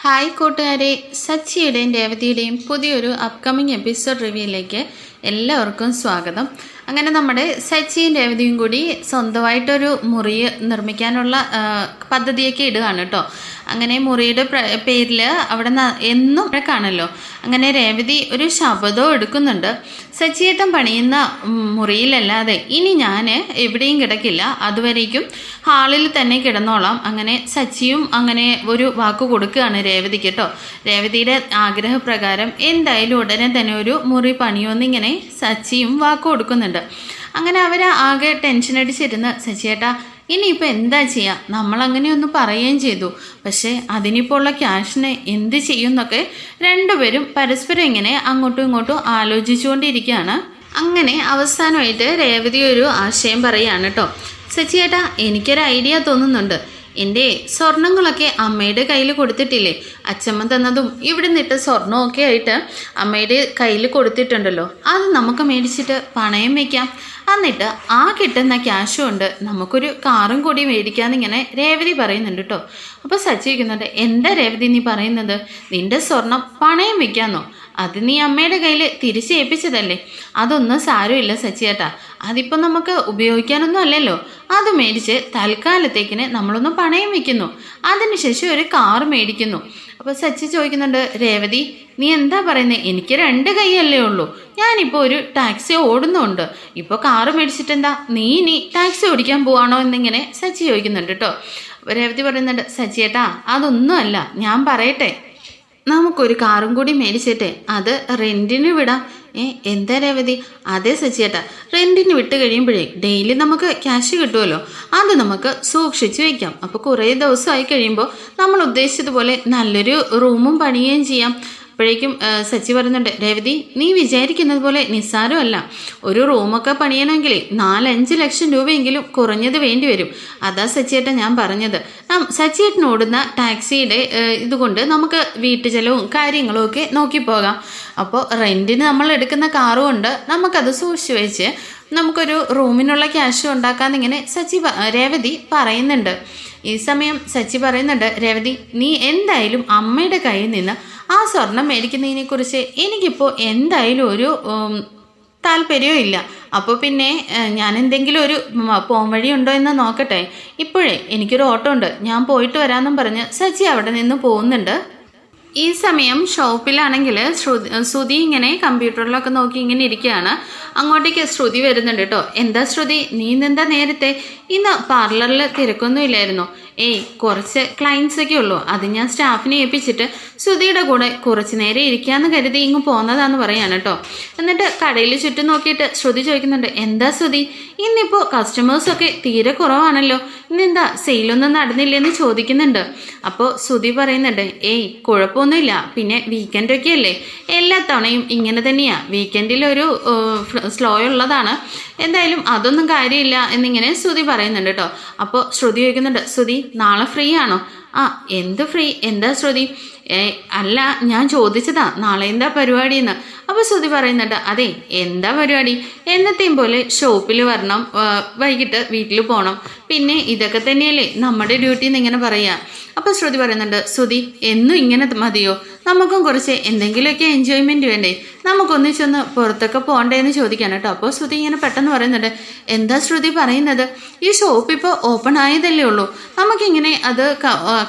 Hi കൂട്ടുകാരെ, സച്ചിയുടെയും രേവതിയുടെയും പുതിയൊരു upcoming episode റിവ്യൂയിലേക്ക് എല്ലാവർക്കും സ്വാഗതം. അങ്ങനെ നമ്മുടെ സച്ചിയും രേവതിയും കൂടി സ്വന്തമായിട്ടൊരു മുറി നിർമ്മിക്കാനുള്ള പദ്ധതിയൊക്കെ ഇടുകയാണ് കേട്ടോ. അങ്ങനെ മുറിയുടെ പേരിൽ അവിടെ എന്നും കാണല്ലോ. അങ്ങനെ രേവതി ഒരു ശപഥവും എടുക്കുന്നുണ്ട്. സച്ചിയേട്ടൻ പണിയുന്ന മുറിയിലല്ലാതെ ഇനി ഞാൻ എവിടെയും കിടക്കില്ല, അതുവരേക്കും ഹാളിൽ തന്നെ കിടന്നോളാം. അങ്ങനെ സച്ചിയും അങ്ങനെ ഒരു വാക്ക് കൊടുക്കുകയാണ് രേവതിക്ക് കേട്ടോ. രേവതിയുടെ ആഗ്രഹപ്രകാരം എന്തായാലും ഉടനെ തന്നെ ഒരു മുറി പണിയൊന്നിങ്ങനെ സച്ചിയും വാക്ക് കൊടുക്കുന്നുണ്ട്. അങ്ങനെ അവർ ആകെ ടെൻഷൻ അടിച്ചിരുന്ന് സച്ചിയേട്ടാ ഇനിയിപ്പോൾ എന്താ ചെയ്യുക, നമ്മളങ്ങനെയൊന്ന് പറയുകയും ചെയ്തു, പക്ഷേ അതിനിപ്പോൾ ഉള്ള ക്യാഷിന് എന്ത് ചെയ്യും എന്നൊക്കെ രണ്ടുപേരും പരസ്പരം ഇങ്ങനെ അങ്ങോട്ടും ഇങ്ങോട്ടും ആലോചിച്ചുകൊണ്ടിരിക്കുകയാണ്. അങ്ങനെ അവസാനമായിട്ട് രേവതി ഒരു ആശയം പറയുകയാണ് കേട്ടോ. സച്ചിയേട്ടാ എനിക്കൊരു ഐഡിയ തോന്നുന്നുണ്ട്. എൻ്റെ സ്വർണങ്ങളൊക്കെ അമ്മയുടെ കയ്യിൽ കൊടുത്തിട്ടില്ലേ, അച്ചമ്മ തന്നതും ഇവിടെ നിന്നിട്ട് സ്വർണമൊക്കെ ആയിട്ട് അമ്മയുടെ കയ്യിൽ കൊടുത്തിട്ടുണ്ടല്ലോ, അത് നമുക്ക് മേടിച്ചിട്ട് പണയം വയ്ക്കാം. എന്നിട്ട് ആ കിട്ടുന്ന ക്യാഷും കൊണ്ട് നമുക്കൊരു കാറും കൂടി മേടിക്കാമെന്നിങ്ങനെ രേവതി പറയുന്നുണ്ട് കേട്ടോ. അപ്പോൾ സച്ചി വയ്ക്കുന്നുണ്ട്, എന്താ രേവതി നീ പറയുന്നത്, നിൻ്റെ സ്വർണം പണയം വയ്ക്കാമെന്നോ? അത് നീ അമ്മയുടെ കയ്യിൽ തിരിച്ചേൽപ്പിച്ചതല്ലേ, അതൊന്നും സാരമില്ല സച്ചിയേട്ടാ, അതിപ്പോൾ നമുക്ക് ഉപയോഗിക്കാനൊന്നും അല്ലല്ലോ, അത് മേടിച്ച് തൽക്കാലത്തേക്കിന് നമ്മളൊന്ന് പണയം വയ്ക്കുന്നു, അതിനുശേഷം ഒരു കാർ മേടിക്കുന്നു. അപ്പോൾ സച്ചി ചോദിക്കുന്നുണ്ട്, രേവതി നീ എന്താ പറയുന്നത്, എനിക്ക് 2 കൈയല്ലേ ഉള്ളൂ, ഞാനിപ്പോൾ ഒരു ടാക്സി ഓടുന്നുണ്ട്, ഇപ്പോൾ കാറ് മേടിച്ചിട്ട് എന്താ നീ ഇനി ടാക്സി ഓടിക്കാൻ പോവാണോ എന്നിങ്ങനെ സച്ചി ചോദിക്കുന്നുണ്ട് കേട്ടോ. അപ്പോൾ രേവതി പറയുന്നുണ്ട്, സച്ചിയേട്ടാ അതൊന്നും അല്ല, ഞാൻ പറയട്ടെ, നമുക്കൊരു കാറും കൂടി മേടിച്ചിട്ട് അത് റെൻറ്റിന് വിടാം. എന്താ രേവതി? അതേ സച്ചിയേട്ടാ, റെൻറ്റിന് വിട്ട് കഴിയുമ്പോഴേ ഡെയിലി നമുക്ക് ക്യാഷ് കിട്ടുമല്ലോ, അത് നമുക്ക് സൂക്ഷിച്ച് വയ്ക്കാം. അപ്പോൾ കുറേ ദിവസമായി കഴിയുമ്പോൾ നമ്മൾ ഉദ്ദേശിച്ചതുപോലെ നല്ലൊരു റൂമും പണിയുകയും ചെയ്യാം. അപ്പോഴേക്കും സച്ചി പറയുന്നുണ്ട്, രേവതി നീ വിചാരിക്കുന്നത് പോലെ നിസ്സാരമല്ല, ഒരു റൂമൊക്കെ പണിയണമെങ്കിൽ 4-5 ലക്ഷം രൂപയെങ്കിലും കുറഞ്ഞത് വേണ്ടി വരും. അതാ സച്ചിയേട്ടൻ ഞാൻ പറഞ്ഞത്. സച്ചിയേട്ടൻ ഓടുന്ന ടാക്സിയുടെ ഇതുകൊണ്ട് നമുക്ക് വീട്ടുചെലവും കാര്യങ്ങളും ഒക്കെ നോക്കിപ്പോകാം. അപ്പോൾ റെൻറ്റിന് നമ്മൾ എടുക്കുന്ന കാറും കൊണ്ട് നമുക്കത് സൂക്ഷിച്ച് വെച്ച് നമുക്കൊരു റൂമിനുള്ള ക്യാഷ് ഉണ്ടാക്കാമെന്നിങ്ങനെ രേവതി പറയുന്നുണ്ട്. ഈ സമയം സച്ചി പറയുന്നുണ്ട്, രേവതി നീ എന്തായാലും അമ്മയുടെ കയ്യിൽ നിന്ന് ആ സ്വർണം മേടിക്കുന്നതിനെക്കുറിച്ച് എനിക്കിപ്പോൾ എന്തായാലും ഒരു താല്പര്യവും ഇല്ല. അപ്പോൾ പിന്നെ ഞാൻ എന്തെങ്കിലും ഒരു പോംവഴി ഉണ്ടോ എന്ന് നോക്കട്ടെ, ഇപ്പോഴേ എനിക്കൊരു ഓട്ടോ ഉണ്ട്, ഞാൻ പോയിട്ട് വരാമെന്നും പറഞ്ഞ് സച്ചി അവിടെ നിന്ന് പോകുന്നുണ്ട്. ഈ സമയം ഷോപ്പിലാണെങ്കിൽ ശ്രുതി ഇങ്ങനെ കമ്പ്യൂട്ടറിലൊക്കെ നോക്കി ഇങ്ങനെ ഇരിക്കുകയാണ്. അങ്ങോട്ടേക്ക് ശ്രുതി വരുന്നുണ്ട് കേട്ടോ. എന്താ ശ്രുതി, നീ ഇന്നെന്താ നേരത്തെ? ഇന്ന് പാർലറിൽ തിരക്കൊന്നും ഇല്ലായിരുന്നോ? കുറച്ച് ക്ലയൻസ് ഒക്കെ ഉള്ളൂ, അത് ഞാൻ സ്റ്റാഫിനെ ഏൽപ്പിച്ചിട്ട് ശ്രുതിയുടെ കൂടെ കുറച്ച് നേരം ഇരിക്കാമെന്ന് കരുതി ഇങ്ങ് പോന്നതാന്ന് പറയാണ് കേട്ടോ. എന്നിട്ട് കടയിൽ ചുറ്റും നോക്കിയിട്ട് ശ്രുതി ചോദിക്കുന്നുണ്ട്, എന്താ ശ്രുതി ഇന്നിപ്പോൾ കസ്റ്റമേഴ്സൊക്കെ തീരെ കുറവാണല്ലോ, ഇന്നെന്താ സെയിലൊന്നും നടന്നില്ലെന്ന് ചോദിക്കുന്നുണ്ട്. അപ്പോൾ ശ്രുതി പറയുന്നുണ്ട്, കുഴപ്പമൊന്നുമില്ല, പിന്നെ വീക്കെൻഡൊക്കെ അല്ലേ, എല്ലാ തവണയും ഇങ്ങനെ തന്നെയാണ്, വീക്കെൻഡിലൊരു സ്ലോ ഉള്ളതാണ്, എന്തായാലും അതൊന്നും കാര്യമില്ല എന്നിങ്ങനെ ശ്രുതി പറയുന്നുണ്ട് കേട്ടോ. അപ്പോൾ ശ്രുതി ചോദിക്കുന്നുണ്ട്, ശ്രുതി നാളെ ഫ്രീ ആണോ? എന്ത് ഫ്രീ, എന്താ ശ്രുതി? അല്ല ഞാൻ ചോദിച്ചതാ നാളെ എന്താ പരിപാടിയെന്ന്. അപ്പോൾ ശ്രുതി പറയുന്നുണ്ട്, അതെ എന്താ പരിപാടി, എന്നത്തെയും പോലെ ഷോപ്പിൽ വരണം, വൈകിട്ട് വീട്ടിൽ പോകണം, പിന്നെ ഇതൊക്കെ തന്നെയല്ലേ നമ്മുടെ ഡ്യൂട്ടി എന്നിങ്ങനെ പറയുക. അപ്പോൾ ശ്രുതി പറയുന്നുണ്ട്, ശ്രുതി എന്നും ഇങ്ങനെ മതിയോ, നമുക്കും കുറച്ച് എന്തെങ്കിലുമൊക്കെ എൻജോയ്മെൻറ്റ് വേണ്ടേ, നമുക്കൊന്നിച്ചൊന്ന് പുറത്തൊക്കെ പോകണ്ടേ എന്ന് ചോദിക്കാണ് കേട്ടോ. അപ്പോൾ ശ്രുതി ഇങ്ങനെ പെട്ടെന്ന് പറയുന്നുണ്ട്, എന്താ ശ്രുതി പറയുന്നത്, ഈ ഷോപ്പ് ഇപ്പോൾ ഓപ്പൺ ആയതല്ലേ ഉള്ളൂ, നമുക്കിങ്ങനെ അത്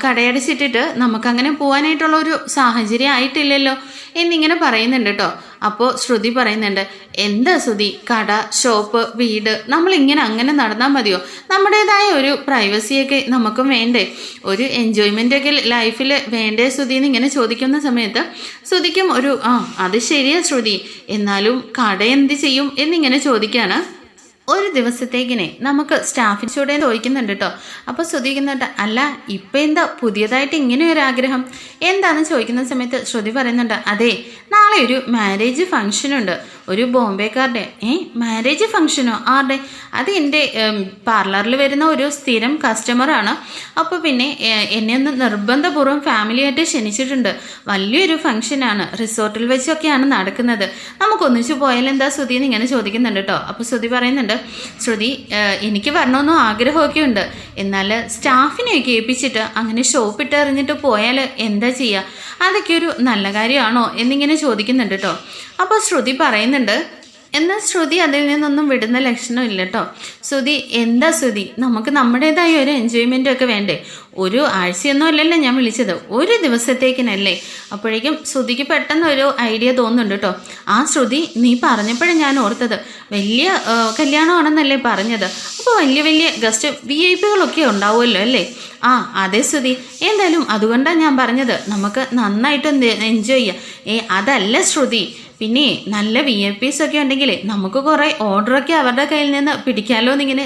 കടയടച്ചിട്ടിട്ട് നമുക്കങ്ങനെ പോകാനായിട്ടുള്ള ഒരു സാഹചര്യം ആയിട്ടില്ലല്ലോ എന്നിങ്ങനെ പറയുന്നുണ്ട് കേട്ടോ. അപ്പോൾ ശ്രുതി പറയുന്നുണ്ട്, എന്താ ശ്രുതി, കട ഷോപ്പ് വീട് നമ്മളിങ്ങനെ അങ്ങനെ നടന്നാൽ മതിയോ, നമ്മുടേതായ ഒരു പ്രൈവസിയൊക്കെ നമുക്കും വേണ്ടേ, ഒരു എൻജോയ്മെൻ്റൊക്കെ ലൈഫിൽ വേണ്ടേ ശ്രുതി എന്നിങ്ങനെ ചോദിക്കുന്ന സമയത്ത് ശ്രുതിക്കും ഒരു അത് ശരിയാ ശ്രുതി, എന്നാലും കട എന്ത് ചെയ്യും എന്നിങ്ങനെ ചോദിക്കുകയാണ്. ഒരു ദിവസത്തേക്കിനെ നമുക്ക് സ്റ്റാഫിനോടെ ചോദിക്കുന്നുണ്ട് കേട്ടോ. അപ്പോൾ ശ്രദ്ധിക്കുന്നുണ്ട്, അല്ല ഇപ്പം എന്താ പുതിയതായിട്ട് ഇങ്ങനെ ഒരു ആഗ്രഹം എന്താണെന്ന് ചോദിക്കുന്ന സമയത്ത് ശ്രുതി പറയുന്നുണ്ട്, അതെ നാളെ ഒരു മാരേജ് ഫംഗ്ഷനുണ്ട്, ഒരു ബോംബെക്കാരുടെ. മാരേജ് ഫംഗ്ഷനോ? ആരുടെ? അത് എൻ്റെ പാർലറിൽ വരുന്ന ഒരു സ്ഥിരം കസ്റ്റമറാണ്. അപ്പോൾ പിന്നെ എന്നെ ഒന്ന് നിർബന്ധപൂർവ്വം ഫാമിലിയായിട്ട് ക്ഷണിച്ചിട്ടുണ്ട്, വലിയൊരു ഫംഗ്ഷനാണ്, റിസോർട്ടിൽ വെച്ചൊക്കെയാണ് നടക്കുന്നത്, നമുക്കൊന്നിച്ച് പോയാൽ എന്താ ശ്രുതി എന്ന് ഇങ്ങനെ ചോദിക്കുന്നുണ്ട് കേട്ടോ. അപ്പോൾ ശ്രുതി പറയുന്നുണ്ട്, ചോദിക്കുന്നുണ്ട്. ശ്രുതി എനിക്ക് വരണമെന്നും ആഗ്രഹമൊക്കെ ഉണ്ട്, എന്നാൽ സ്റ്റാഫിനെയൊക്കെ ഏൽപ്പിച്ചിട്ട് അങ്ങനെ ഷോപ്പിട്ട് എറിഞ്ഞിട്ട് പോയാൽ എന്താ ചെയ്യുക, അതൊക്കെ ഒരു നല്ല കാര്യമാണോ എന്നിങ്ങനെ ചോദിക്കുന്നുണ്ട് കേട്ടോ. അപ്പോൾ ശ്രുതി പറയുന്നുണ്ട്, എന്നാൽ ശ്രുതി അതിൽ നിന്നൊന്നും വിടുന്ന ലക്ഷണമില്ല കേട്ടോ. ശ്രുതി എന്താ ശ്രുതി, നമുക്ക് നമ്മുടേതായ ഒരു എൻജോയ്മെൻ്റ് ഒക്കെ വേണ്ടേ? ഒരു ആഴ്ചയൊന്നും അല്ലല്ലോ ഞാൻ വിളിച്ചത്, ഒരു ദിവസത്തേക്കിനല്ലേ. അപ്പോഴേക്കും ശ്രുതിക്ക് പെട്ടെന്ന് ഒരു ഐഡിയ തോന്നുന്നുണ്ട് കേട്ടോ. ആ ശ്രുതി, നീ പറഞ്ഞപ്പോഴും ഞാൻ ഓർത്തത് വലിയ കല്യാണമാണെന്നല്ലേ പറഞ്ഞത്, അപ്പോൾ വലിയ വലിയ ഗസ്റ്റ് VIP ഉണ്ടാവുമല്ലോ അല്ലേ? ആ അതെ ശ്രുതി, എന്തായാലും അതുകൊണ്ടാണ് ഞാൻ പറഞ്ഞത് നമുക്ക് നന്നായിട്ടൊന്ന് എൻജോയ് ചെയ്യാം. അതല്ല ശ്രുതി, പിന്നെ നല്ല VIPs ഒക്കെ ഉണ്ടെങ്കിൽ നമുക്ക് കുറേ ഓർഡറൊക്കെ അവരുടെ കയ്യിൽ നിന്ന് പിടിക്കാമല്ലോ എന്നിങ്ങനെ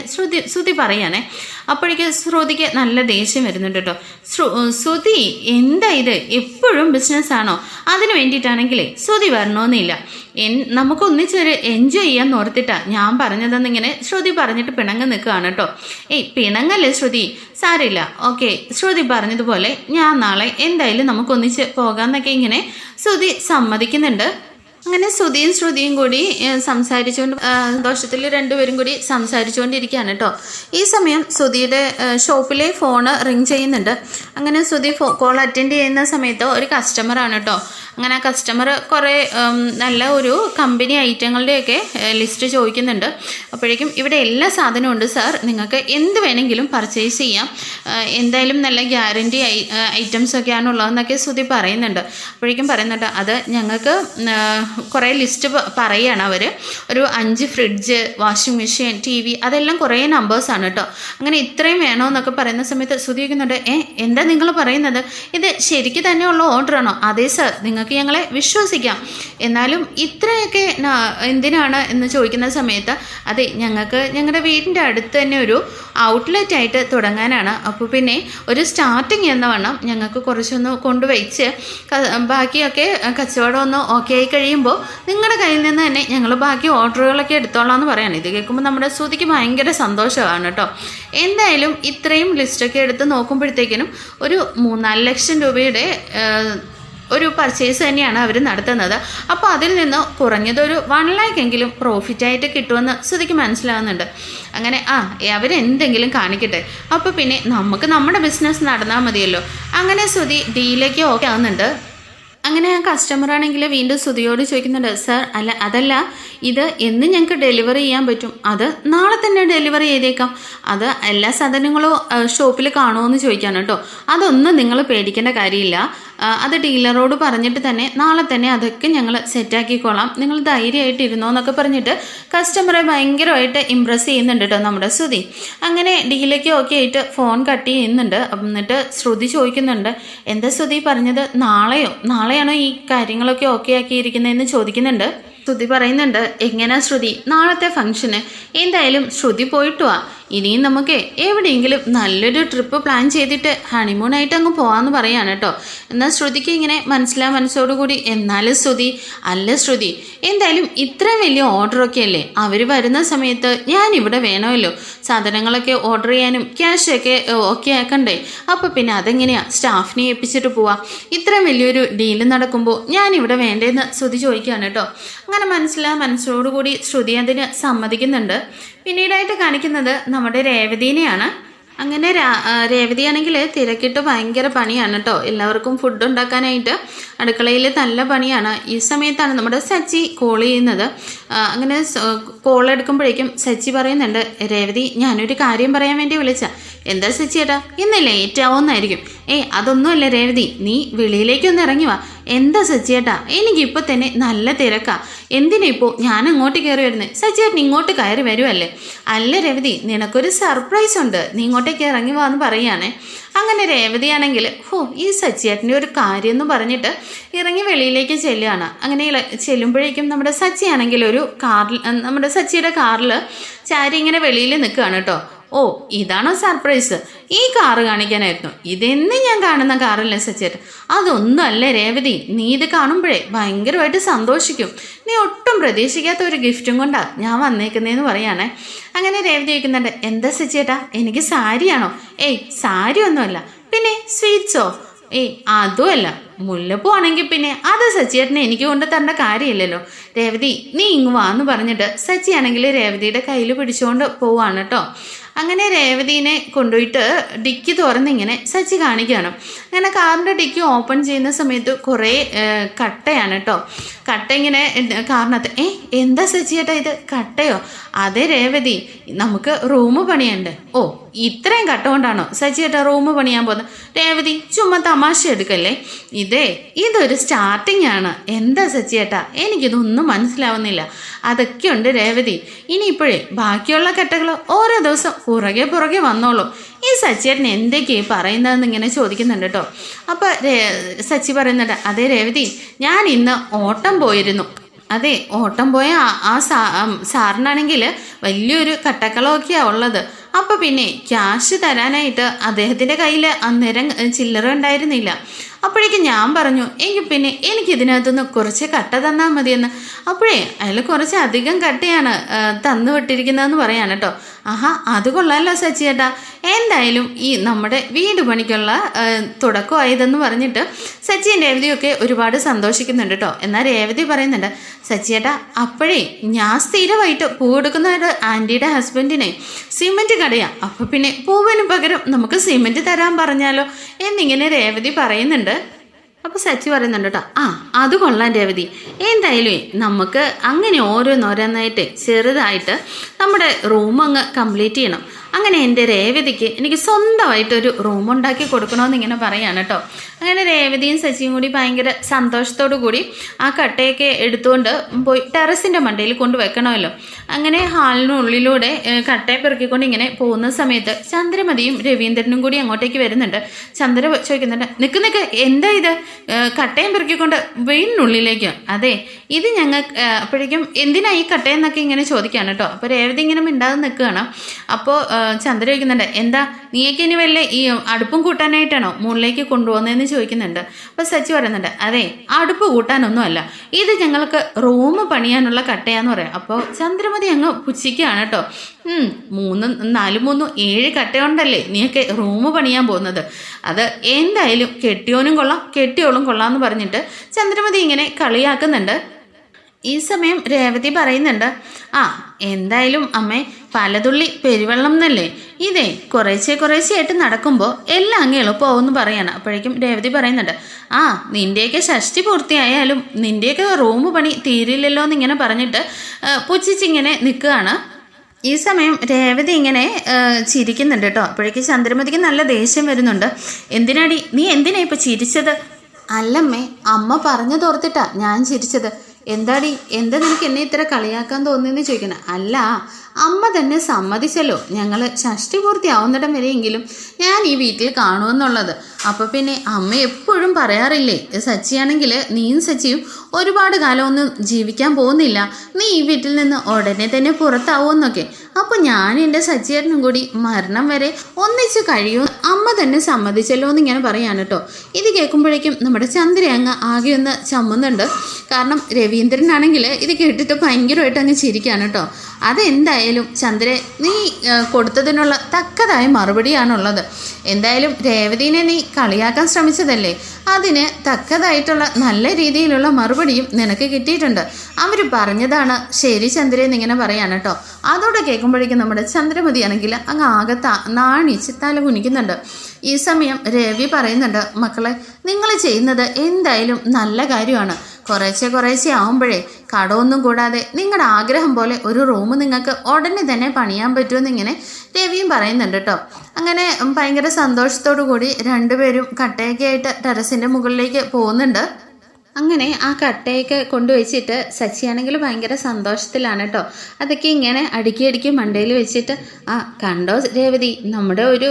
ശ്രുതി പറയാനേ. അപ്പോഴേക്ക് ശ്രുതിക്ക് നല്ല ദേഷ്യം വരുന്നുണ്ട് കേട്ടോ. ശ്രുതി എന്താ ഇത്, എപ്പോഴും ബിസിനസ്സാണോ? അതിന് വേണ്ടിയിട്ടാണെങ്കിലേ ശ്രുതി വരണമെന്നില്ല, നമുക്ക് ഒന്നിച്ചൊരു എൻജോയ് ചെയ്യാൻ ഓർത്തിട്ടാണ് ഞാൻ പറഞ്ഞതെന്നിങ്ങനെ ശ്രുതി പറഞ്ഞിട്ട് പിണങ്ങ് നിൽക്കുകയാണ് കേട്ടോ. പിണങ്ങല്ലേ ശ്രുതി, സാരില്ല, ഓക്കെ ശ്രുതി പറഞ്ഞതുപോലെ ഞാൻ നാളെ എന്തായാലും നമുക്കൊന്നിച്ച് പോകാമെന്നൊക്കെ ഇങ്ങനെ ശ്രുതി സമ്മതിക്കുന്നുണ്ട്. അങ്ങനെ ശ്രുതിയും കൂടി സംസാരിച്ചുകൊണ്ട് സന്തോഷത്തിൽ രണ്ടുപേരും കൂടി സംസാരിച്ചുകൊണ്ടിരിക്കുകയാണ് കേട്ടോ. ഈ സമയം ശ്രുതിയുടെ ഷോപ്പിലെ ഫോണ് റിങ് ചെയ്യുന്നുണ്ട്. അങ്ങനെ ശ്രുതി കോൾ അറ്റൻഡ് ചെയ്യുന്ന സമയത്ത് ഒരു കസ്റ്റമറാണ് കേട്ടോ. അങ്ങനെ ആ കസ്റ്റമർ കുറേ നല്ല ഒരു കമ്പനി ഐറ്റങ്ങളുടെയൊക്കെ ലിസ്റ്റ് ചോദിക്കുന്നുണ്ട്. അപ്പോഴേക്കും ഇവിടെ എല്ലാ സാധനവും ഉണ്ട് സാർ, നിങ്ങൾക്ക് എന്ത് വേണമെങ്കിലും പർച്ചേസ് ചെയ്യാം, എന്തായാലും നല്ല ഗ്യാരണ്ടി ഐറ്റംസൊക്കെയാണ് ഉള്ളതെന്നൊക്കെ ശ്രുതി പറയുന്നുണ്ട്. അപ്പോഴേക്കും പറയുന്നുണ്ട്, അത് ഞങ്ങൾക്ക് കുറേ ലിസ്റ്റ് പറയുകയാണ് അവർ. ഒരു 5 ഫ്രിഡ്ജ്, വാഷിംഗ് മെഷീൻ, TV, അതെല്ലാം കുറേ നമ്പേഴ്സാണ് കേട്ടോ. അങ്ങനെ ഇത്രയും വേണമെന്നൊക്കെ പറയുന്ന സമയത്ത് ശ്രുതി ചോദിക്കുന്നുണ്ട്, എന്താ നിങ്ങൾ പറയുന്നത്, ഇത് ശരിക്കും തന്നെയുള്ള ഓർഡറാണോ? അതെ സാർ, നിങ്ങൾക്ക് ഞങ്ങളെ വിശ്വസിക്കാം, എന്നാലും ഇത്രയൊക്കെ എന്തിനാണ് എന്ന് ചോദിക്കുന്ന സമയത്ത് അതെ ഞങ്ങൾക്ക് ഞങ്ങളുടെ വീടിൻ്റെ അടുത്ത് തന്നെ ഒരു ഔട്ട്ലെറ്റ് ആയിട്ട് തുടങ്ങാനാണ്. അപ്പോൾ പിന്നെ ഒരു സ്റ്റാർട്ടിങ് എന്ന വണ്ണം ഞങ്ങൾക്ക് കുറച്ചൊന്ന് കൊണ്ടുവച്ച് ബാക്കിയൊക്കെ കച്ചവടം ഒന്ന് ഓക്കെ ആയി കഴിയുമ്പോൾ നിങ്ങളുടെ കയ്യിൽ നിന്ന് തന്നെ ഞങ്ങൾ ബാക്കി ഓർഡറുകളൊക്കെ എടുത്തോളാം എന്ന് പറയാണ്. ഇത് കേൾക്കുമ്പോൾ നമ്മുടെ ശ്രുതിക്ക് ഭയങ്കര സന്തോഷമാണ് കേട്ടോ. എന്തായാലും ഇത്രയും ലിസ്റ്റൊക്കെ എടുത്ത് നോക്കുമ്പോഴത്തേക്കിനും ഒരു 3-4 ലക്ഷം രൂപയുടെ ഒരു പർച്ചേസ് തന്നെയാണ് അവർ നടത്തുന്നത്. അപ്പോൾ അതിൽ നിന്ന് കുറഞ്ഞതൊരു 1 lakh എങ്കിലും പ്രോഫിറ്റായിട്ട് കിട്ടുമെന്ന് ശ്രുതിക്ക് മനസ്സിലാവുന്നുണ്ട്. അങ്ങനെ അവരെന്തെങ്കിലും കാണിക്കട്ടെ, അപ്പോൾ പിന്നെ നമുക്ക് നമ്മുടെ ബിസിനസ് നടന്നാൽ മതിയല്ലോ. അങ്ങനെ ശ്രുതി ഡീലേക്ക് ഓക്കെ ആവുന്നുണ്ട്. അങ്ങനെ ആ കസ്റ്റമറാണെങ്കിൽ വീണ്ടും ശ്രുതിയോട് ചോദിക്കുന്നുണ്ട്, സാർ അതല്ല ഇത് എന്ന് ഞങ്ങൾക്ക് ഡെലിവറി ചെയ്യാൻ പറ്റും? അത് നാളെ തന്നെ ഡെലിവറി ചെയ്തേക്കാം. അത് എല്ലാ സാധനങ്ങളും ഷോപ്പിൽ കാണുമോ എന്ന് ചോദിക്കാണ് കേട്ടോ. അതൊന്നും നിങ്ങൾ പേടിക്കേണ്ട കാര്യമില്ല, അത് ഡീലറോട് പറഞ്ഞിട്ട് തന്നെ നാളെ തന്നെ അതൊക്കെ ഞങ്ങൾ സെറ്റാക്കിക്കോളാം, നിങ്ങൾ ധൈര്യമായിട്ട് ഇരുന്നോ എന്നൊക്കെ പറഞ്ഞിട്ട് കസ്റ്റമറെ ഭയങ്കരമായിട്ട് ഇമ്പ്രസ് ചെയ്യുന്നുണ്ട് കേട്ടോ നമ്മുടെ ശ്രുതി. അങ്ങനെ ഡീലേക്ക് ഓക്കെ ആയിട്ട് ഫോൺ കട്ട് ചെയ്യുന്നുണ്ട്. എന്നിട്ട് ശ്രുതി ചോദിക്കുന്നുണ്ട്, എന്താ ശ്രുതി പറഞ്ഞത്, നാളെയാണോ ഈ കാര്യങ്ങളൊക്കെ ഓക്കെ ആക്കിയിരിക്കുന്നതെന്ന് ചോദിക്കുന്നുണ്ട്. ശ്രുതി പറയുന്നുണ്ട്, എങ്ങനെയാ ശ്രുതി നാളത്തെ ഫംഗ്ഷന്? എന്തായാലും ശ്രുതി പോയിട്ട് വാ, ഇനിയും നമുക്ക് എവിടെയെങ്കിലും നല്ലൊരു ട്രിപ്പ് പ്ലാൻ ചെയ്തിട്ട് ഹണിമൂണായിട്ട് അങ്ങ് പോകാമെന്ന് പറയാണ് കേട്ടോ. എന്നാൽ ശ്രുതിക്ക് ഇങ്ങനെ മനസ്സോടുകൂടി, എന്നാലും ശ്രുതി എന്തായാലും ഇത്രയും വലിയ ഓർഡറൊക്കെ അല്ലേ, അവർ വരുന്ന സമയത്ത് ഞാൻ ഇവിടെ വേണമല്ലോ, സാധനങ്ങളൊക്കെ ഓർഡർ ചെയ്യാനും ക്യാഷൊക്കെ ഓക്കെ ആക്കണ്ടേ, അപ്പോൾ പിന്നെ അതെങ്ങനെയാണ് സ്റ്റാഫിനെ ഏൽപ്പിച്ചിട്ട് പോവാം, ഇത്രയും വലിയൊരു ഡീല് നടക്കുമ്പോൾ ഞാൻ ഇവിടെ വേണ്ടേന്ന് ശ്രുതി ചോദിക്കുകയാണ് കേട്ടോ. അങ്ങനെ മനസ്സോടുകൂടി ശ്രുതി അതിന് സമ്മതിക്കുന്നുണ്ട്. പിന്നീടായിട്ട് കാണിക്കുന്നത് നമ്മുടെ രേവതിനെയാണ്. അങ്ങനെ രേവതിയാണെങ്കിൽ തിരക്കിട്ട് ഭയങ്കര പണിയാണ് കേട്ടോ. എല്ലാവർക്കും ഫുഡ് ഉണ്ടാക്കാനായിട്ട് അടുക്കളയിൽ നല്ല പണിയാണ്. ഈ സമയത്താണ് നമ്മുടെ സച്ചി കോൾ ചെയ്യുന്നത്. അങ്ങനെ കോൾ എടുക്കുമ്പോഴേക്കും സച്ചി പറയുന്നുണ്ട്, രേവതി ഞാനൊരു കാര്യം പറയാൻ വേണ്ടി വിളിച്ച. എന്താ സച്ചി ഏട്ടാ, ഇന്ന് ലേറ്റ് ആവുമെന്നായിരിക്കും. അതൊന്നുമല്ല രേവതി, നീ വെളിയിലേക്കൊന്ന് ഇറങ്ങി വാ. എന്താ സച്ചിയേട്ടാ, എനിക്കിപ്പോൾ തന്നെ നല്ല തിരക്കാ, എന്തിനാ ഇപ്പോൾ ഞാൻ അങ്ങോട്ട് കയറി വരുന്നത്? സച്ചിയേട്ടൻ ഇങ്ങോട്ട് കയറി വരുമല്ലേ? അല്ല രേവതി, നിനക്കൊരു സർപ്രൈസ് ഉണ്ട്, നീ ഇങ്ങോട്ടേക്ക് ഇറങ്ങി വാ എന്ന് പറയുകയാണേ. അങ്ങനെ രേവതിയാണെങ്കിൽ ഈ സച്ചിയേട്ടൻ്റെ ഒരു കാര്യം എന്ന് പറഞ്ഞിട്ട് ഇറങ്ങി വെളിയിലേക്ക് ചെല്ലുകയാണ്. അങ്ങനെ ചെല്ലുമ്പോഴേക്കും നമ്മുടെ സച്ചിയാണെങ്കിൽ ഒരു കാറിൽ, നമ്മുടെ സച്ചിയുടെ കാറിൽ ചാരി ഇങ്ങനെ വെളിയിൽ നിൽക്കുകയാണ് കേട്ടോ. ഇതാണോ സർപ്രൈസ്? ഈ കാറ് കാണിക്കാനായിരുന്നു? ഇതെന്ന് ഞാൻ കാണുന്ന കാറല്ലേ സച്ചേട്ടൻ? അതൊന്നും അല്ലേ രേവതി, നീ ഇത് കാണുമ്പോഴേ ഭയങ്കരമായിട്ട് സന്തോഷിക്കും. നീ ഒട്ടും പ്രതീക്ഷിക്കാത്ത ഒരു ഗിഫ്റ്റും കൊണ്ടാണ് ഞാൻ വന്നേക്കുന്നതെന്ന് പറയാണേ. അങ്ങനെ രേവതി ചോദിക്കുന്നുണ്ട്, എന്താ സച്ചേട്ടാ എനിക്ക് സാരിയാണോ? സാരി ഒന്നുമല്ല, പിന്നെ സ്വീറ്റ്സോ? ഏയ് അതുമല്ല, മുല്ലപ്പൂ ആണെങ്കിൽ പിന്നെ അത് സച്ചിയേട്ടനെ എനിക്ക് കൊണ്ട് തരേണ്ട കാര്യമില്ലല്ലോ. രേവതി നീ ഇങ്ങ് വാന്ന് പറഞ്ഞിട്ട് സച്ചിയാണെങ്കിൽ രേവതിയുടെ കയ്യിൽ പിടിച്ചുകൊണ്ട് പോവാണ് കേട്ടോ. അങ്ങനെ രേവതീനെ കൊണ്ടുപോയിട്ട് ഡിക്കി തുറന്നിങ്ങനെ സച്ചി കാണിക്കുകയാണ്. അങ്ങനെ കാറിൻ്റെ ഡിക്കി ഓപ്പൺ ചെയ്യുന്ന സമയത്ത് കുറേ കട്ടയാണ് കേട്ടോ. കട്ട ഇങ്ങനെ കാറിനകത്ത് എന്താ സച്ചിയേട്ടാ ഇത് കട്ടയോ? അതെ രേവതി, നമുക്ക് റൂം പണിയണ്ടേ. ഓ ഇത്രയും കട്ട കൊണ്ടാണോ സച്ചിയേട്ടാ റൂം പണിയാൻ പോകുന്നത്? രേവതി ചുമ്മാ തമാശ എടുക്കല്ലേ. ഇതൊരു സ്റ്റാർട്ടിങ് ആണ്. എന്താ സച്ചിയേട്ടാ എനിക്കിതൊന്നും മനസ്സിലാവുന്നില്ല. അതൊക്കെയുണ്ട് രേവതി. ഇനിയിപ്പോഴേ ബാക്കിയുള്ള കട്ടകൾ ഓരോ ദിവസം പുറകെ വന്നോളൂ. ഈ സച്ചിയേട്ടൻ എന്തൊക്കെയാ പറയുന്നതെന്ന് ഇങ്ങനെ ചോദിക്കുന്നുണ്ട് കേട്ടോ. അപ്പോൾ സച്ചി പറയുന്നുണ്ട്, അതെ രേവതി, ഞാൻ ഇന്ന് ഓട്ടം പോയിരുന്നു. അതെ, ഓട്ടം പോയ ആ സാറിനാണെങ്കിൽ വലിയൊരു കട്ടക്കളമൊക്കെയാണ് ഉള്ളത്. അപ്പോൾ പിന്നെ ക്യാഷ് തരാനായിട്ട് അദ്ദേഹത്തിൻ്റെ കയ്യിൽ അന്നേരം ചില്ലറ ഉണ്ടായിരുന്നില്ല. അപ്പോഴേക്കും ഞാൻ പറഞ്ഞു, എങ്കിൽ പിന്നെ എനിക്കിതിനകത്തുനിന്ന് കുറച്ച് കട്ട തന്നാൽ മതിയെന്ന്. അപ്പോഴേ അയാൾ കുറച്ച് അധികം കട്ടയാണ് തന്നു വിട്ടിരിക്കുന്നതെന്ന് പറയാണ് കേട്ടോ. ആഹാ, അത് കൊള്ളാമല്ലോ സച്ചിയേട്ടാ. എന്തായാലും ഈ നമ്മുടെ വീട് പണിക്കുള്ള തുടക്കമായതെന്ന് പറഞ്ഞിട്ട് സച്ചിയും രേവതിയൊക്കെ ഒരുപാട് സന്തോഷിക്കുന്നുണ്ട് കേട്ടോ. എന്നാൽ രേവതി പറയുന്നുണ്ട്, സച്ചിയേട്ടാ അപ്പോഴേ ഞാൻ സ്ഥിരമായിട്ട് പൂ എടുക്കുന്ന ഒരു ആൻറ്റിയുടെ ഹസ്ബൻഡിനെ സിമെൻറ്റ് കടയാണ്. അപ്പോൾ പിന്നെ പൂവിന് പകരം നമുക്ക് സിമെൻറ്റ് തരാൻ പറഞ്ഞാലോ എന്നിങ്ങനെ രേവതി പറയുന്നുണ്ട്. അപ്പോൾ സച്ചി പറയുന്നുണ്ട് കേട്ടോ, അത് കൊള്ളാം രേവതി. എന്തായാലും നമുക്ക് അങ്ങനെ ഓരോന്നോരോന്നായിട്ട് ചെറുതായിട്ട് നമ്മുടെ റൂം അങ്ങ് കംപ്ലീറ്റ് ചെയ്യണം. അങ്ങനെ എൻ്റെ രേവതിക്ക് എനിക്ക് സ്വന്തമായിട്ടൊരു റൂം ഉണ്ടാക്കി കൊടുക്കണമെന്ന് ഇങ്ങനെ പറയാണ് കേട്ടോ. അങ്ങനെ രേവതിയും സച്ചിയും കൂടി ഭയങ്കര സന്തോഷത്തോടു കൂടി ആ കട്ടയൊക്കെ എടുത്തുകൊണ്ട് പോയി ടെറസിൻ്റെ മണ്ടയിൽ കൊണ്ട് വെക്കണമല്ലോ. അങ്ങനെ ഹാളിനുള്ളിലൂടെ കട്ടയെ പെറുക്കിക്കൊണ്ട് ഇങ്ങനെ പോകുന്ന സമയത്ത് ചന്ദ്രമതിയും രവീന്ദ്രനും കൂടി അങ്ങോട്ടേക്ക് വരുന്നുണ്ട്. ചന്ദ്ര ചോദിക്കുന്നുണ്ട്, നിൽക്ക് എന്താ ഇത് കട്ടയും പെറുക്കിക്കൊണ്ട് വീടിനുള്ളിലേക്ക്? അതെ, ഇത് ഞങ്ങൾ അപ്പോഴേക്കും എന്തിനാ ഈ കട്ടയെന്നൊക്കെ ഇങ്ങനെ ചോദിക്കുകയാണ് കേട്ടോ. അപ്പോൾ രേവതി ഇങ്ങനെ മിണ്ടാതെ നിൽക്കുകയാണ്. അപ്പോൾ ചന്ദ്ര ചോദിക്കുന്നുണ്ട്, എന്താ നീയൊക്കെ ഇനി വല്ല ഈ അടുപ്പും കൂട്ടാനായിട്ടാണോ മുകളിലേക്ക് കൊണ്ടുപോകുന്നതെന്ന് ചോദിക്കുന്നുണ്ട്. അപ്പോൾ സച്ചി പറയുന്നുണ്ട്, അതെ അടുപ്പ് കൂട്ടാനൊന്നുമല്ല, ഇത് ഞങ്ങൾക്ക് റൂം പണിയാനുള്ള കട്ടയാന്ന് പറയാം. അപ്പോൾ ചന്ദ്രമതി അങ്ങ് പുച്ഛിക്കുകയാണ് കേട്ടോ. 3 4 3 7 കട്ടയുണ്ടല്ലേ നീയൊക്കെ റൂം പണിയാൻ പോകുന്നത്? അത് എന്തായാലും കെട്ടിയോനും കൊള്ളാം കെട്ടിയോളും കൊള്ളാം എന്ന് പറഞ്ഞിട്ട് ചന്ദ്രമതി ഇങ്ങനെ കളിയാക്കുന്നുണ്ട്. ഈ സമയം രേവതി പറയുന്നുണ്ട്, എന്തായാലും അമ്മേ പലതുള്ളി പെരുവെള്ളം എന്നല്ലേ, ഇതേ കുറേശ്ശെയായിട്ട് നടക്കുമ്പോൾ എല്ലാം അങ്ങ് എളുപ്പമാവെന്ന് പറയാണ്. അപ്പോഴേക്കും രേവതി പറയുന്നുണ്ട്, നിൻ്റെയൊക്കെ ഷഷ്ടി പൂർത്തിയായാലും നിൻ്റെയൊക്കെ റൂം പണി തീരില്ലല്ലോ എന്നിങ്ങനെ പറഞ്ഞിട്ട് പുച്ഛിച്ചിങ്ങനെ നിൽക്കുകയാണ്. ഈ സമയം രേവതി ഇങ്ങനെ ചിരിക്കുന്നുണ്ട് കേട്ടോ. അപ്പോഴേക്കും ചന്ദ്രമതിക്ക് നല്ല ദേഷ്യം വരുന്നുണ്ട്. എന്തിനാടി നീ എന്തിനാ ഇപ്പോൾ ചിരിച്ചത്? അല്ലമ്മേ, അമ്മ പറഞ്ഞു തോർത്തിട്ടാ ഞാൻ ചിരിച്ചത്. എന്താടി എന്താ നിനക്ക് എന്നെ ഇത്ര കളിയാക്കാൻ തോന്നിയെന്ന് ചോദിക്കണം. അല്ല, അമ്മ തന്നെ സമ്മതിച്ചല്ലോ ഞങ്ങൾ ഷഷ്ടി പൂർത്തിയാവുന്നിടം വരെയെങ്കിലും ഞാൻ ഈ വീട്ടിൽ കാണുമെന്നുള്ളത്. അപ്പോൾ പിന്നെ അമ്മ എപ്പോഴും പറയാറില്ലേ, സച്ചിയാണെങ്കിൽ നീയും സച്ചിയും ഒരുപാട് കാലമൊന്നും ജീവിക്കാൻ പോകുന്നില്ല, നീ ഈ വീട്ടിൽ നിന്ന് ഉടനെ തന്നെ പുറത്താവുമെന്നൊക്കെ. അപ്പോൾ ഞാൻ എൻ്റെ സച്ചിയേട്ടനും കൂടി മരണം വരെ ഒന്നിച്ച് കഴിയും അമ്മ തന്നെ സമ്മതിച്ചല്ലോ എന്ന് ഇങ്ങനെ പറയാണ് കേട്ടോ. ഇത് കേൾക്കുമ്പോഴേക്കും നമ്മുടെ ചന്ദ്ര അങ്ങ് ആകെ ഒന്ന് ചമ്മുന്നുണ്ട്. കാരണം രവീന്ദ്രനാണെങ്കിൽ ഇത് കേട്ടിട്ട് ഭയങ്കരമായിട്ട് അങ്ങ് ചിരിക്കുകയാണ് കേട്ടോ. അതെന്തായാലും ചന്ദ്ര നീ കൊടുത്തതിനുള്ള തക്കതായ മറുപടിയാണുള്ളത്. എന്തായാലും രേവതിനെ നീ കളിയാക്കാൻ ശ്രമിച്ചതല്ലേ, അതിന് തക്കതായിട്ടുള്ള നല്ല രീതിയിലുള്ള മറുപടിയും നിനക്ക് കിട്ടിയിട്ടുണ്ട്. അവർ പറഞ്ഞതാണ് ശരി ചന്ദ്ര എന്നിങ്ങനെ പറയാണ് കേട്ടോ. അതോടെ കേൾക്കുമ്പോഴേക്കും നമ്മുടെ ചന്ദ്രമതി ആണെങ്കിൽ അങ്ങ് ആകെ നാണിച്ച് തല കുനിക്കുന്നുണ്ട്. ഈ സമയം രവി പറയുന്നുണ്ട്, മക്കളെ നിങ്ങൾ ചെയ്യുന്നത് എന്തായാലും നല്ല കാര്യമാണ്. കുറേശ്ശെ ആവുമ്പോഴേ കടമൊന്നും കൂടാതെ നിങ്ങളുടെ ആഗ്രഹം പോലെ ഒരു റൂം നിങ്ങൾക്ക് ഉടനെ തന്നെ പണിയാൻ പറ്റുമെന്നിങ്ങനെ രവിയും പറയുന്നുണ്ട് കേട്ടോ. അങ്ങനെ ഭയങ്കര സന്തോഷത്തോടു കൂടി രണ്ടുപേരും കട്ടയൊക്കെ ആയിട്ട് ടെറസിൻ്റെ മുകളിലേക്ക് പോകുന്നുണ്ട്. അങ്ങനെ ആ കട്ടയൊക്കെ കൊണ്ടുവച്ചിട്ട് സച്ചിയാണെങ്കിൽ ഭയങ്കര സന്തോഷത്തിലാണ് കേട്ടോ. അതൊക്കെ ഇങ്ങനെ അടുക്കി മണ്ടയിൽ വെച്ചിട്ട് കണ്ടോ രേവതി, നമ്മുടെ ഒരു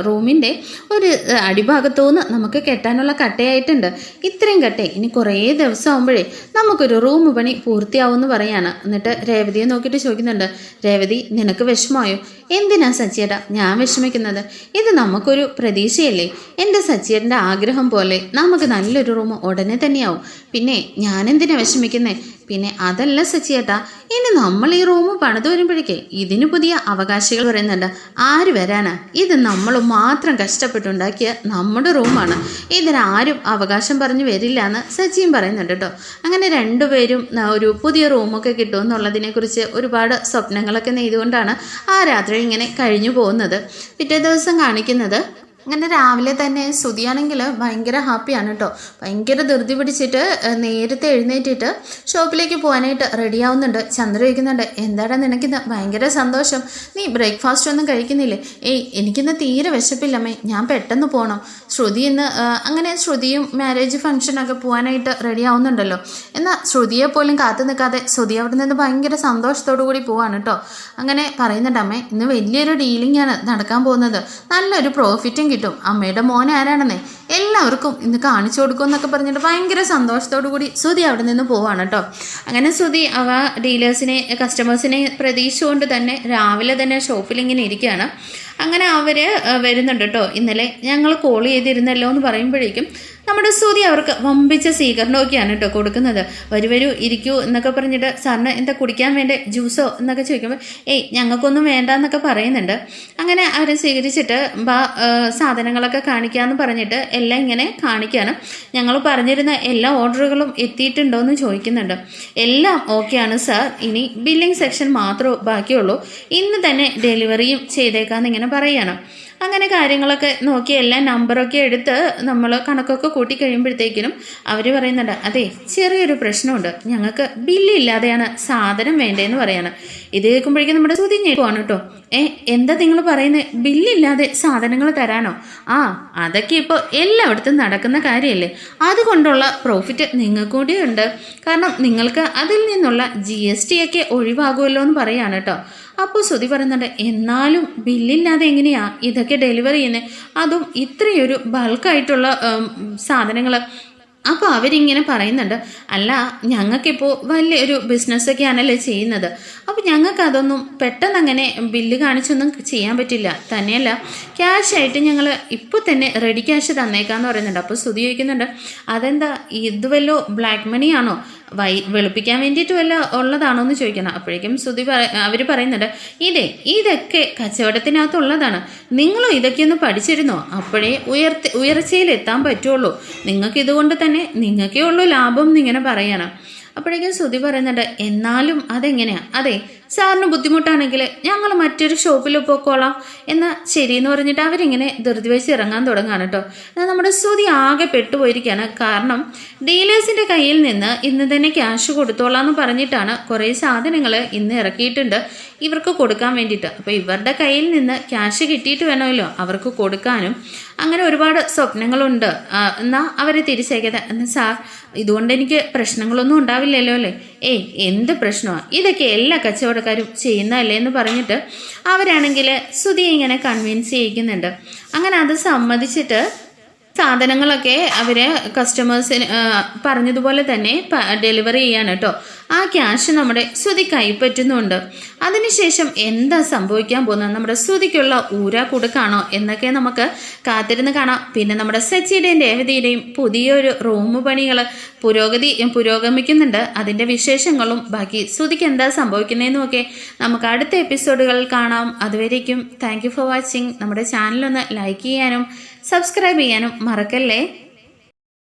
റൂമിൻ്റെ ഒരു അടിഭാഗത്തുനിന്ന് നമുക്ക് കെട്ടാനുള്ള കട്ടയായിട്ടുണ്ട്. ഇത്രയും കട്ട ഇനി കുറേ ദിവസം ആകുമ്പോഴേ നമുക്കൊരു റൂം പണി പൂർത്തിയാവുമെന്ന് പറയാണ്. എന്നിട്ട് രേവതിയെ നോക്കിയിട്ട് ചോദിക്കുന്നുണ്ട്, രേവതി നിനക്ക് വിഷമമായോ? എന്തിനാ സച്ചിയേട്ടാ ഞാൻ വിഷമിക്കുന്നത്? ഇത് നമുക്കൊരു പ്രതീക്ഷയല്ലേ. എൻ്റെ സച്ചിയേട്ടൻ്റെ ആഗ്രഹം പോലെ നമുക്ക് നല്ലൊരു റൂം ഉടനെ തന്നെയാവും. പിന്നെ ഞാനെന്തിനാ വിഷമിക്കുന്നേ? പിന്നെ അതല്ല സച്ചിയേട്ടാ, ഇനി നമ്മൾ ഈ റൂം പണിത് വരുമ്പോഴേക്കേ ഇതിന് പുതിയ അവകാശികൾ പറയുന്നുണ്ട്. ആര് വരാനാ? ഇത് നമ്മൾ മാത്രം കഷ്ടപ്പെട്ടുണ്ടാക്കിയ നമ്മുടെ റൂമാണ്. ഇതിനാരും അവകാശം പറഞ്ഞു വരില്ല എന്ന് സച്ചിയും പറയുന്നുണ്ട് കേട്ടോ. അങ്ങനെ രണ്ടുപേരും ഒരു പുതിയ റൂമൊക്കെ കിട്ടുമെന്നുള്ളതിനെക്കുറിച്ച് ഒരുപാട് സ്വപ്നങ്ങളൊക്കെ നെയ്തുകൊണ്ടാണ് ആ രാത്രി ഇങ്ങനെ കഴിഞ്ഞു പോകുന്നത്. പിറ്റേ ദിവസം കാണിക്കുന്നത് അങ്ങനെ രാവിലെ തന്നെ ശ്രുതിയാണെങ്കിൽ ഭയങ്കര ഹാപ്പിയാണ് കേട്ടോ. ഭയങ്കര ധൃതി പിടിച്ചിട്ട് നേരത്തെ എഴുന്നേറ്റിട്ട് ഷോപ്പിലേക്ക് പോകാനായിട്ട് റെഡിയാവുന്നുണ്ട്. ചന്ദ്ര ചോദിക്കുന്നുണ്ട്, എന്താടാ നിനക്കിന്ന് ഭയങ്കര സന്തോഷം, നീ ബ്രേക്ക്ഫാസ്റ്റ് ഒന്നും കഴിക്കുന്നില്ലേ? ഏയ് എനിക്കിന്ന് തീരെ വിശപ്പില്ലമ്മേ, ഞാൻ പെട്ടെന്ന് പോകണം. ശ്രുതി ഇന്ന് അങ്ങനെ ശ്രുതിയും മാരേജ് ഫംഗ്ഷനൊക്കെ പോകാനായിട്ട് റെഡി ആവുന്നുണ്ടല്ലോ. എന്നാൽ ശ്രുതിയെ പോലും കാത്തു നിൽക്കാതെ ശ്രുതി അവിടെ നിന്ന് ഭയങ്കര സന്തോഷത്തോടു കൂടി പോവാണ് കേട്ടോ. അങ്ങനെ പറയുന്നുണ്ട്, അമ്മേ ഇന്ന് വലിയൊരു ഡീലിംഗ് ആണ് നടക്കാൻ പോകുന്നത്, നല്ലൊരു പ്രോഫിറ്റും കിട്ടും. അമ്മയുടെ മോൻ ആരാണെന്നേ എല്ലാവർക്കും ഇന്ന് കാണിച്ചു കൊടുക്കും എന്നൊക്കെ പറഞ്ഞിട്ട് ഭയങ്കര സന്തോഷത്തോടു കൂടി ശ്രുതി അവിടെ നിന്ന് പോവാണ് കേട്ടോ. അങ്ങനെ ശ്രുതി ഡീലേഴ്സിനെ കസ്റ്റമേഴ്സിനെ പ്രതീക്ഷിച്ചുകൊണ്ട് തന്നെ രാവിലെ തന്നെ ഷോപ്പിൽ ഇങ്ങനെ ഇരിക്കുകയാണ്. അങ്ങനെ അവർ വരുന്നുണ്ട് കേട്ടോ. ഇന്നലെ ഞങ്ങൾ കോൾ ചെയ്തിരുന്നല്ലോ എന്ന് പറയുമ്പോഴേക്കും നമ്മുടെ ശ്രുതി അവർക്ക് വമ്പിച്ച സ്വീകരണമൊക്കെയാണ് കേട്ടോ കൊടുക്കുന്നത്. വരൂ ഇരിക്കൂ എന്നൊക്കെ പറഞ്ഞിട്ട് സാറിന് എന്താ കുടിക്കാൻ വേണ്ട ജ്യൂസോ എന്നൊക്കെ ചോദിക്കുമ്പോൾ ഏയ് ഞങ്ങൾക്കൊന്നും വേണ്ട എന്നൊക്കെ പറയുന്നുണ്ട്. അങ്ങനെ അവരെ സ്വീകരിച്ചിട്ട് സാധനങ്ങളൊക്കെ കാണിക്കാമെന്ന് പറഞ്ഞിട്ട് എല്ലാം ഇങ്ങനെ കാണിക്കാനും ഞങ്ങൾ പറഞ്ഞിരുന്ന എല്ലാ ഓർഡറുകളും എത്തിയിട്ടുണ്ടോ എന്ന് ചോദിക്കുന്നുണ്ട്. എല്ലാം ഓക്കെയാണ് സാർ, ഇനി ബില്ലിംഗ് സെക്ഷൻ മാത്രമേ ബാക്കിയുള്ളൂ, ഇന്ന് തന്നെ ഡെലിവറിയും ചെയ്തേക്കാമെന്ന് ഇങ്ങനെ പറയണം. അങ്ങനെ കാര്യങ്ങളൊക്കെ നോക്കി എല്ലാ നമ്പറൊക്കെ എടുത്ത് നമ്മൾ കണക്കൊക്കെ കൂട്ടി കഴിയുമ്പോഴത്തേക്കിനും അവർ പറയുന്നുണ്ട്, അതെ ചെറിയൊരു പ്രശ്നമുണ്ട്, ഞങ്ങൾക്ക് ബില്ലില്ലാതെയാണ് സാധനം വേണ്ടതെന്ന് പറയാണ്. ഇത് കേൾക്കുമ്പോഴേക്കും നമ്മുടെ ശ്രുതി ഞെട്ടുവാണ് കേട്ടോ. എന്താ നിങ്ങൾ പറയുന്നത്, ബില്ലില്ലാതെ സാധനങ്ങൾ തരാനോ? അതൊക്കെ ഇപ്പോൾ എല്ലായിടത്തും നടക്കുന്ന കാര്യമല്ലേ, അതുകൊണ്ടുള്ള പ്രോഫിറ്റ് നിങ്ങൾക്ക് കൂടിയുണ്ട്. കാരണം നിങ്ങൾക്ക് അതിൽ നിന്നുള്ള GST ഒക്കെ ഒഴിവാകുമല്ലോ എന്ന് പറയാണ് കേട്ടോ. അപ്പോൾ ശ്രുതി പറയുന്നുണ്ട്, എന്നാലും ബില്ലില്ലാതെ എങ്ങനെയാ ഇതൊക്കെ ഡെലിവറി ചെയ്യുന്നത്, അതും ഇത്രയൊരു ബൾക്കായിട്ടുള്ള സാധനങ്ങൾ? അപ്പോൾ അവരിങ്ങനെ പറയുന്നുണ്ട്, അല്ല ഞങ്ങൾക്കിപ്പോൾ വലിയൊരു ബിസിനസ്സൊക്കെ ആണല്ലേ ചെയ്യുന്നത്, അപ്പോൾ ഞങ്ങൾക്ക് അതൊന്നും പെട്ടെന്ന് അങ്ങനെ ബില്ല് കാണിച്ചൊന്നും ചെയ്യാൻ പറ്റില്ല. തന്നെയല്ല ക്യാഷായിട്ട് ഞങ്ങൾ ഇപ്പോൾ തന്നെ റെഡി ക്യാഷ് തന്നേക്കാന്ന് പറയുന്നുണ്ട്. അപ്പോൾ ശ്രുതി ചോദിക്കുന്നുണ്ട്, അതെന്താ ഇത് വല്ലോ ബ്ലാക്ക് മണി ആണോ, വെളുപ്പിക്കാൻ വേണ്ടിയിട്ട് വല്ല ഉള്ളതാണോ എന്ന് ചോദിക്കണം. അപ്പോഴേക്കും ശ്രുതി അവർ പറയുന്നുണ്ട്, ഇതൊക്കെ കച്ചവടത്തിനകത്തുള്ളതാണ്, നിങ്ങളും ഇതൊക്കെ ഒന്ന് പഠിച്ചിരുന്നോ, അപ്പോഴേ ഉയർച്ചയിലെത്താൻ പറ്റുള്ളൂ, നിങ്ങൾക്ക് ഇതുകൊണ്ട് തന്നെ നിങ്ങൾക്കേ ഉള്ളൂ ലാഭം എന്നിങ്ങനെ പറയണം. അപ്പോഴേക്കും ശ്രുതി പറയുന്നുണ്ട്, എന്നാലും അതെങ്ങനെയാ? അതെ സാറിന് ബുദ്ധിമുട്ടാണെങ്കിൽ ഞങ്ങൾ മറ്റൊരു ഷോപ്പിൽ പോയിക്കോളാം എന്നാൽ ശരിയെന്ന് പറഞ്ഞിട്ട് അവരിങ്ങനെ ധൃതി വെച്ച് ഇറങ്ങാൻ തുടങ്ങാണ് കേട്ടോ. എന്നാൽ നമ്മുടെ ശ്രുതി ആകെ പെട്ടുപോയിരിക്കുകയാണ്. കാരണം ഡീലേഴ്സിൻ്റെ കയ്യിൽ നിന്ന് ഇന്ന് തന്നെ ക്യാഷ് കൊടുത്തോളാം എന്ന് പറഞ്ഞിട്ടാണ് കുറേ സാധനങ്ങൾ ഇന്ന് ഇറക്കിയിട്ടുണ്ട് ഇവർക്ക് കൊടുക്കാൻ വേണ്ടിയിട്ട്. അപ്പോൾ ഇവരുടെ കയ്യിൽ നിന്ന് ക്യാഷ് കിട്ടിയിട്ട് വേണമല്ലോ അവർക്ക് കൊടുക്കാനും. അങ്ങനെ ഒരുപാട് സ്വപ്നങ്ങളുണ്ട്. എന്നാൽ അവരെ തിരിച്ചയക്കാതെ, എന്നാൽ സാർ ഇതുകൊണ്ട് എനിക്ക് പ്രശ്നങ്ങളൊന്നും ഉണ്ടാവില്ലല്ലോ അല്ലേ? എന്ത് പ്രശ്നമാണ്, ഇതൊക്കെ എല്ലാ കച്ചവടക്കാരും ചെയ്യുന്നതല്ലേ എന്ന് പറഞ്ഞിട്ട് അവരാണെങ്കിൽ ശ്രുതിയെ ഇങ്ങനെ കൺവിൻസ് ചെയ്യിക്കുന്നുണ്ട്. അങ്ങനെ അത് സമ്മതിച്ചിട്ട് സാധനങ്ങളൊക്കെ അവർ കസ്റ്റമേഴ്സിന് പറഞ്ഞതുപോലെ തന്നെ ഡെലിവറി ചെയ്യാൻ കേട്ടോ. ആ ക്യാഷ് നമ്മുടെ ശ്രുതി കൈപ്പറ്റുന്നുണ്ട്. അതിനുശേഷം എന്താ സംഭവിക്കാൻ പോകുന്നത്, നമ്മുടെ ശ്രുതിക്കുള്ള ഊരാ കൊടുക്കാണോ എന്നൊക്കെ നമുക്ക് കാണാം. പിന്നെ നമ്മുടെ സച്ചിയുടെയും രേവതിയുടെയും പുതിയൊരു റൂം പണികൾ പുരോഗമിക്കുന്നുണ്ട്. അതിൻ്റെ വിശേഷങ്ങളും ബാക്കി ശ്രുതിക്ക് എന്താ സംഭവിക്കുന്നതെന്നും ഒക്കെ നമുക്ക് അടുത്ത എപ്പിസോഡുകളിൽ കാണാം. അതുവരേക്കും താങ്ക് യു ഫോർ വാച്ചിങ്. നമ്മുടെ ചാനലൊന്ന് ലൈക്ക് ചെയ്യാനും സബ്സ്ക്രൈബ് ചെയ്യാനും മറക്കല്ലേ.